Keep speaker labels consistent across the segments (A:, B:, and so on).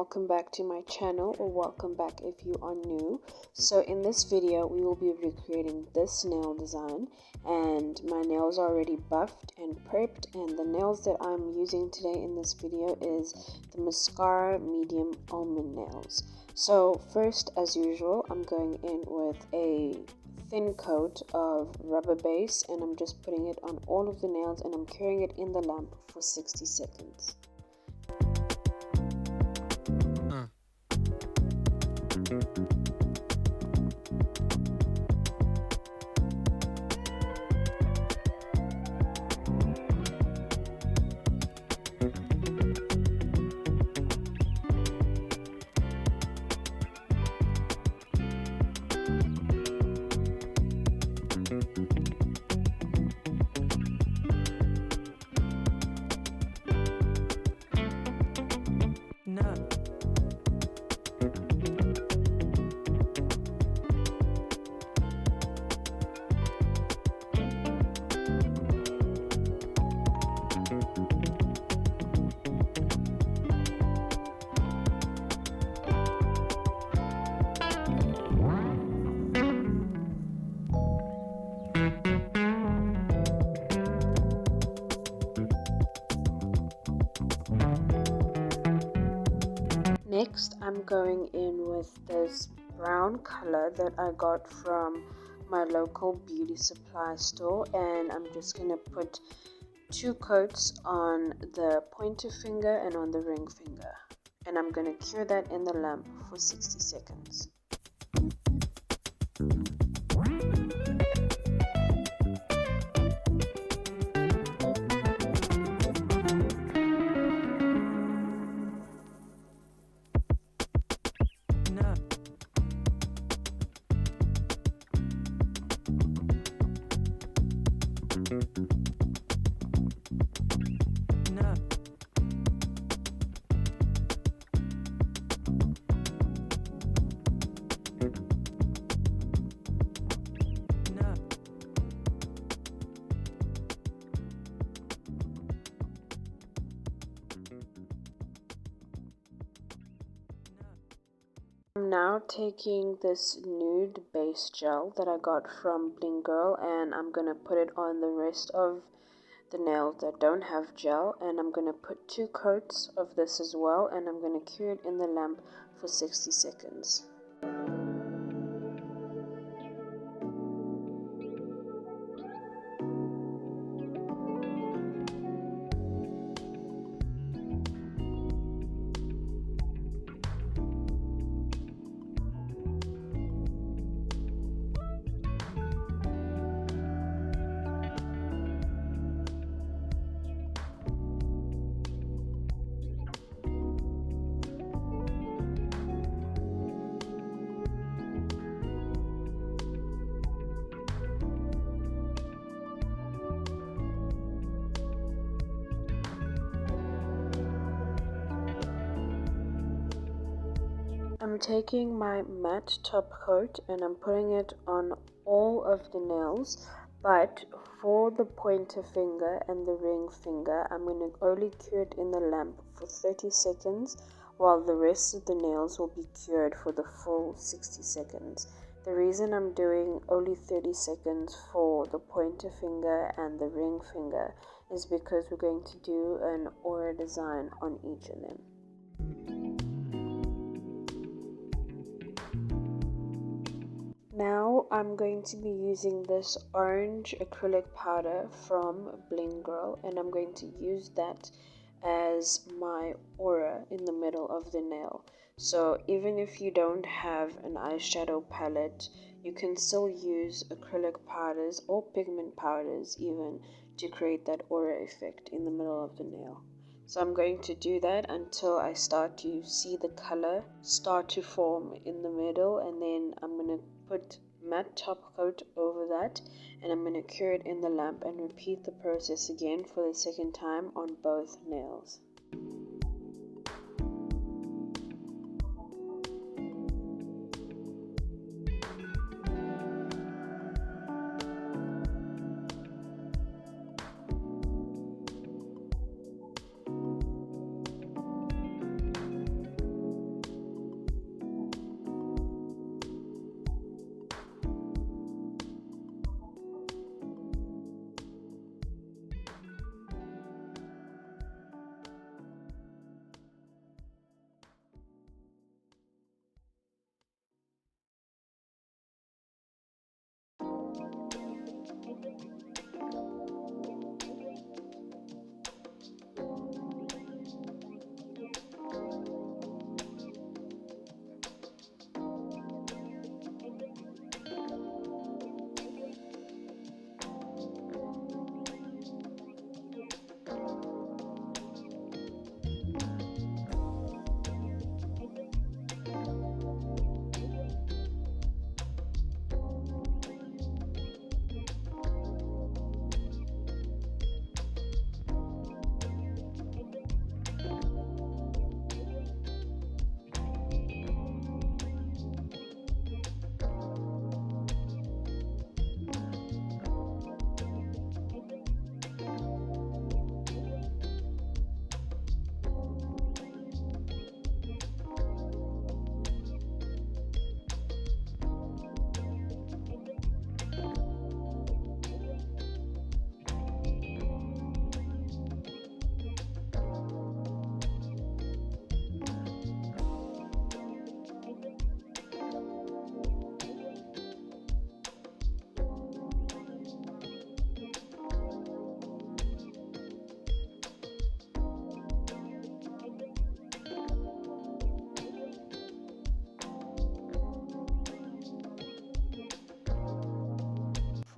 A: welcome back to my channel, or welcome back if you are new. So in this video we will be recreating this nail design, and my nails are already buffed and prepped, and the nails that I'm using today in this video is the mascara medium almond nails. So first, as usual, I'm going in with a thin coat of rubber base, and I'm just putting it on all of the nails, and I'm curing it in the lamp for 60 seconds. Next, I'm going in with this brown color that I got from my local beauty supply store, and I'm just going to put 2 coats on the pointer finger and on the ring finger, and I'm going to cure that in the lamp for 60 seconds. I'm now taking this nude base gel that I got from Blinggirl, and I'm going to put it on the rest of the nails that don't have gel, and I'm going to put 2 coats of this as well, and I'm going to cure it in the lamp for 60 seconds. I'm taking my matte top coat and I'm putting it on all of the nails, but for the pointer finger and the ring finger, I'm going to only cure it in the lamp for 30 seconds, while the rest of the nails will be cured for the full 60 seconds. The reason I'm doing only 30 seconds for the pointer finger and the ring finger is because we're going to do an aura design on each of them. Now I'm going to be using this orange acrylic powder from Blinggirl, and I'm going to use that as my aura in the middle of the nail. So even if you don't have an eyeshadow palette, you can still use acrylic powders or pigment powders even to create that aura effect in the middle of the nail. So I'm going to do that until I start to see the color start to form in the middle, and then I'm going to put matte top coat over that, and I'm going to cure it in the lamp and repeat the process again for the second time on both nails.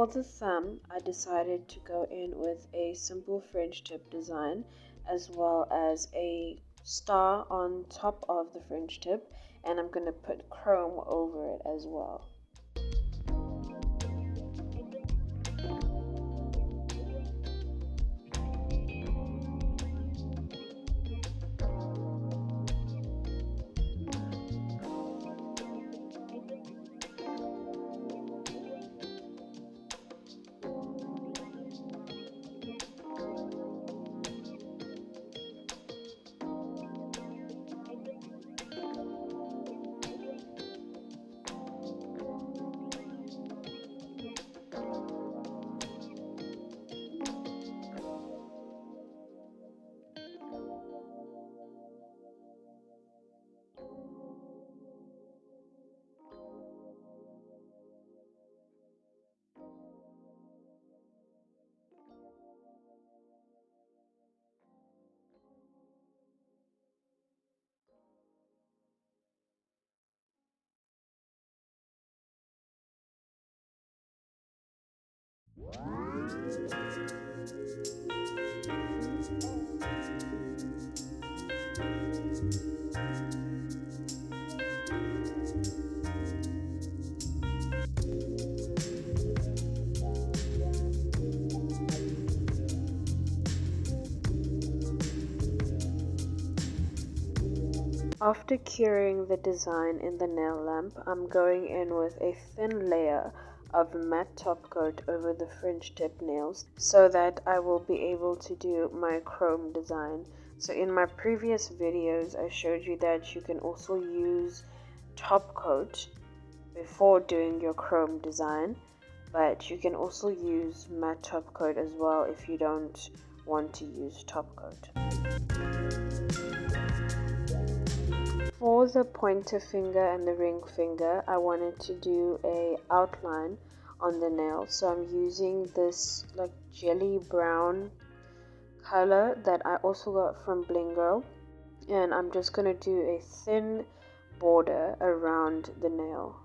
A: For the thumb, I decided to go in with a simple French tip design as well as a star on top of the French tip, and I'm going to put chrome over it as well. After curing the design in the nail lamp, I'm going in with a thin layer of matte top coat over the French tip nails so that I will be able to do my chrome design. So in my previous videos I showed you that you can also use top coat before doing your chrome design, but you can also use matte top coat as well if you don't want to use top coat. For the pointer finger and the ring finger, I wanted to do a outline on the nail, so I'm using this like jelly brown color that I also got from Blinggirl, and I'm just going to do a thin border around the nail.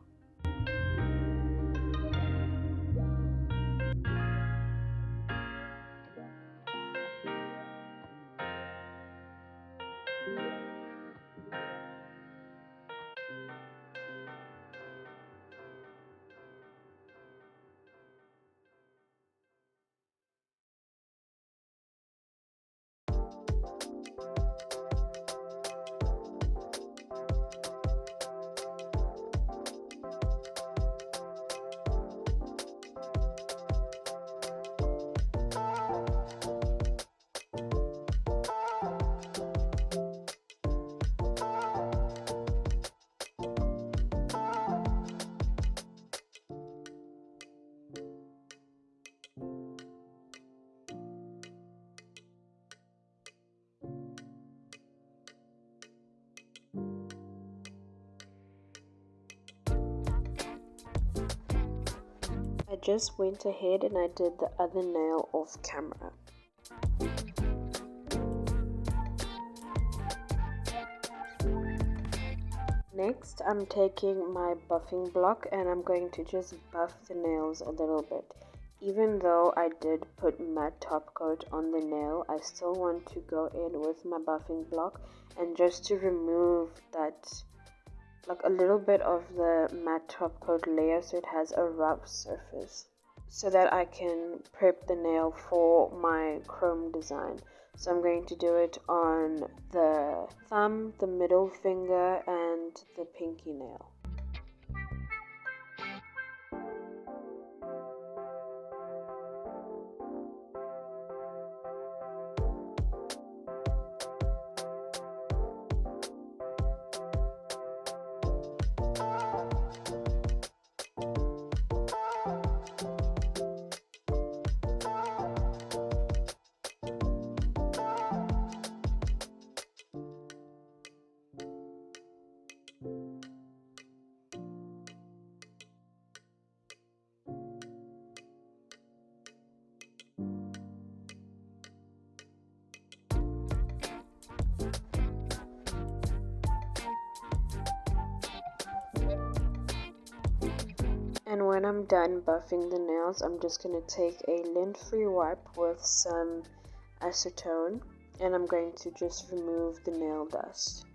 A: I just went ahead and I did the other nail off camera. Next, I'm taking my buffing block and I'm going to just buff the nails a little bit. Even though I did put matte top coat on the nail, I still want to go in with my buffing block and just to remove that, like a little bit of the matte top coat layer so it has a rough surface, so that I can prep the nail for my chrome design. So I'm going to do it on the thumb, the middle finger, and the pinky nail. And when I'm done buffing the nails, I'm just going to take a lint-free wipe with some acetone and I'm going to just remove the nail dust.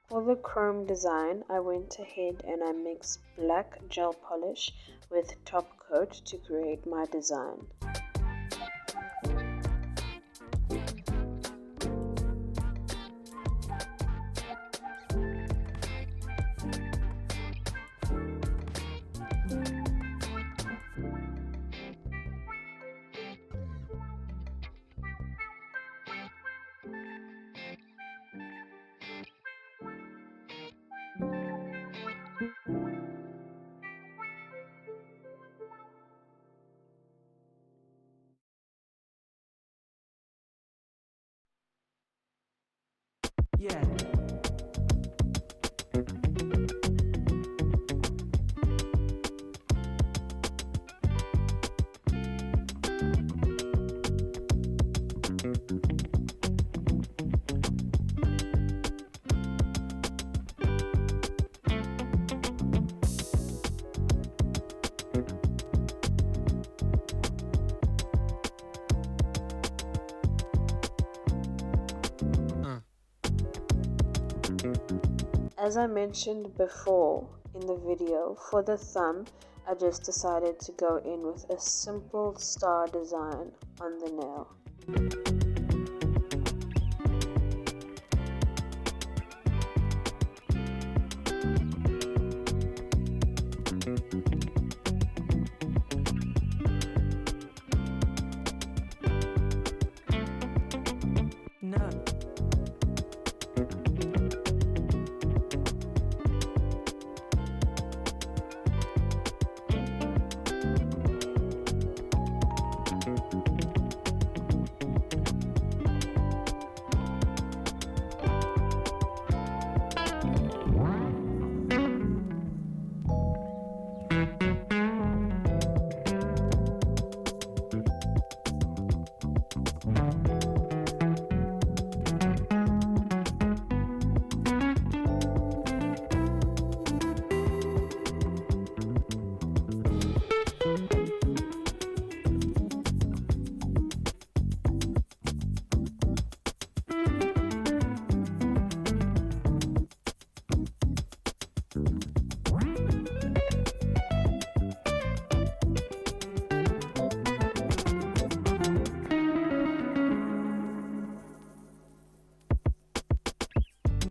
A: For the chrome design, I went ahead and I mixed black gel polish with top coat to create my design.
B: Yeah.
A: As I mentioned before in the video, for the thumb, I just decided to go in with a simple star design on the nail.
B: No.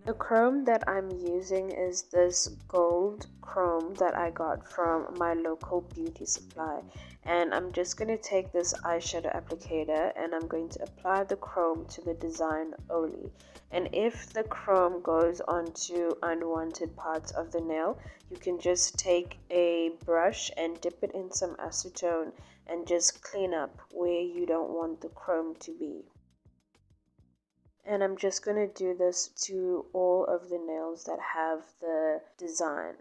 A: The chrome that I'm using is this gold chrome that I got from my local beauty supply, and I'm just going to take this eyeshadow applicator and I'm going to apply the chrome to the design only. And if the chrome goes onto unwanted parts of the nail, you can just take a brush and dip it in some acetone and just clean up where you don't want the chrome to be. And I'm just going to do this to all of the nails that have the design.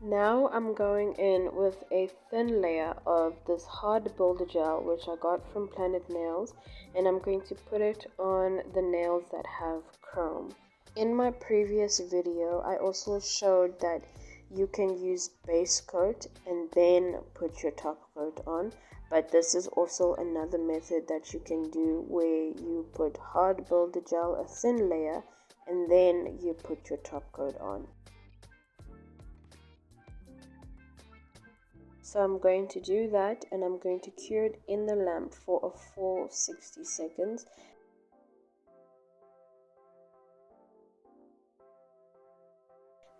A: Now I'm going in with a thin layer of this hard builder gel which I got from Planet Nails, and I'm going to put it on the nails that have chrome. In my previous video I also showed that you can use base coat and then put your top coat on, but this is also another method that you can do where you put hard builder gel, a thin layer, and then you put your top coat on. So I'm going to do that and I'm going to cure it in the lamp for a full 60 seconds.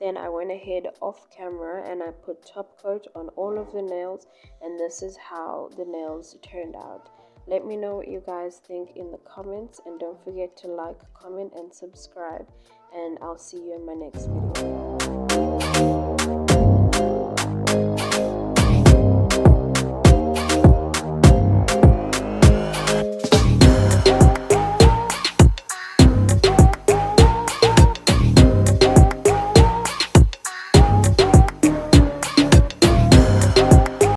A: Then I went ahead off camera and I put top coat on all of the nails, and this is how the nails turned out. Let me know what you guys think in the comments, and don't forget to like, comment, and subscribe, and I'll see you in my next video.